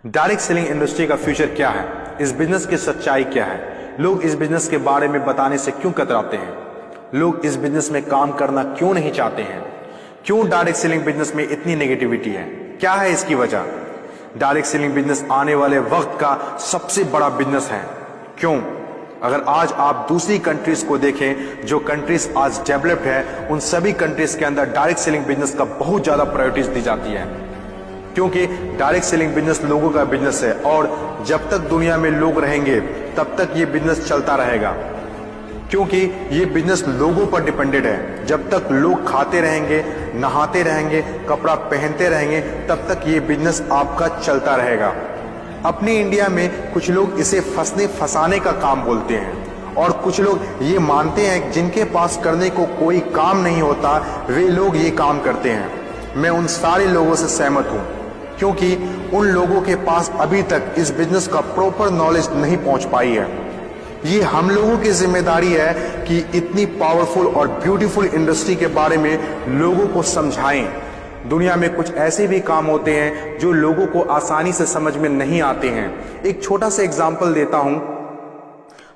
Direct selling industry का future क्या है, इस बिजनेस की सच्चाई क्या है, लोग इस बिजनेस के बारे में बताने से क्यों कतराते हैं, लोग इस बिजनेस में काम करना क्यों नहीं चाहते हैं, क्यों डायरेक्ट सेलिंग बिजनेस में इतनी नेगेटिविटी है, क्या है इसकी वजह। डायरेक्ट सेलिंग बिजनेस आने वाले वक्त का सबसे बड़ा बिजनेस है। क्यों? अगर आज आप दूसरी कंट्रीज को देखें, जो कंट्रीज आज डेवलप्ड है, उन सभी कंट्रीज के अंदर डायरेक्ट सेलिंग बिजनेस का बहुत ज्यादा प्रायोरिटीज दी जाती है, क्योंकि डायरेक्ट सेलिंग बिजनेस लोगों का बिजनेस है और जब तक दुनिया में लोग रहेंगे तब तक ये बिजनेस चलता रहेगा, क्योंकि ये बिजनेस लोगों पर डिपेंडेड है। जब तक लोग खाते रहेंगे, नहाते रहेंगे, कपड़ा पहनते रहेंगे, तब तक ये बिजनेस आपका चलता रहेगा। अपने इंडिया में कुछ लोग इसे फंसाने का काम बोलते हैं और कुछ लोग ये मानते हैं जिनके पास करने को कोई काम नहीं होता वे लोग ये काम करते हैं। मैं उन सारे लोगों से सहमत हूं, क्योंकि उन लोगों के पास अभी तक इस बिजनेस का प्रॉपर नॉलेज नहीं पहुंच पाई है। ये हम लोगों की जिम्मेदारी है कि इतनी पावरफुल और ब्यूटीफुल इंडस्ट्री के बारे में लोगों को समझाएं। दुनिया में कुछ ऐसे भी काम होते हैं जो लोगों को आसानी से समझ में नहीं आते हैं। एक छोटा सा एग्जांपल देता हूं।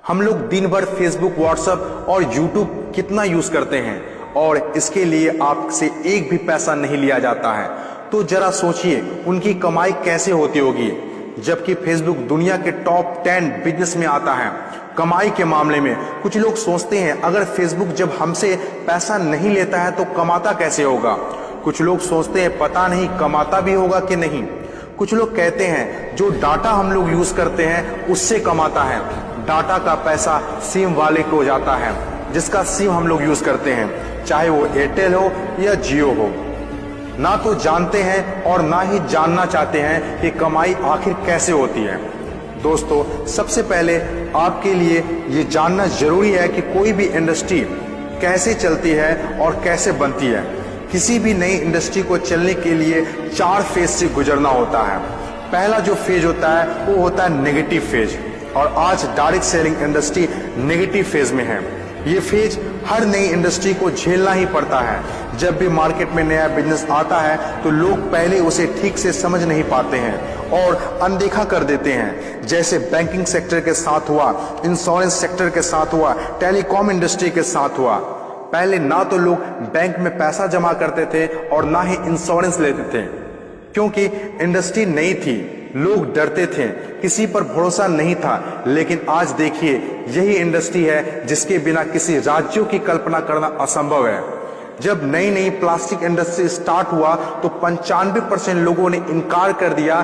हम लोग दिन भर फेसबुक, व्हाट्सएप और यूट्यूब कितना यूज करते हैं और इसके लिए आपसे एक भी पैसा नहीं लिया जाता है। तो जरा सोचिए उनकी कमाई कैसे होती होगी, जबकि फेसबुक दुनिया के टॉप 10 बिजनेस में आता है कमाई के मामले में। कुछ लोग सोचते हैं अगर फेसबुक जब हमसे पैसा नहीं लेता है तो कमाता कैसे होगा। कुछ लोग सोचते हैं पता नहीं कमाता भी होगा कि नहीं। कुछ लोग कहते हैं जो डाटा हम लोग यूज करते हैं उससे कमाता है। डाटा का पैसा सिम वाले को जाता है, जिसका सिम हम लोग यूज करते हैं, चाहे वो एयरटेल हो या जियो हो। ना तो जानते हैं और ना ही जानना चाहते हैं कि कमाई आखिर कैसे होती है। दोस्तों, सबसे पहले आपके लिए ये जानना जरूरी है कि कोई भी इंडस्ट्री कैसे चलती है और कैसे बनती है। किसी भी नई इंडस्ट्री को चलने के लिए 4 फेज से गुजरना होता है। पहला जो फेज होता है वो होता है नेगेटिव फेज, और आज direct selling industry negative phase में है। ये फेज हर नई इंडस्ट्री को झेलना ही पड़ता है। जब भी मार्केट में नया बिजनेस आता है तो लोग पहले उसे ठीक से समझ नहीं पाते हैं और अनदेखा कर देते हैं, जैसे बैंकिंग सेक्टर के साथ हुआ, इंश्योरेंस सेक्टर के साथ हुआ, टेलीकॉम इंडस्ट्री के साथ हुआ। पहले ना तो लोग बैंक में पैसा जमा करते थे और ना ही इंश्योरेंस लेते थे, क्योंकि इंडस्ट्री नई थी, लोग डरते थे, किसी पर भरोसा नहीं था। लेकिन आज देखिए, यही इंडस्ट्री है जिसके बिना किसी राज्यों की कल्पना करना असंभव है। जब नई नई प्लास्टिक इंडस्ट्री स्टार्ट हुआ तो 95% लोगों ने इनकार कर दिया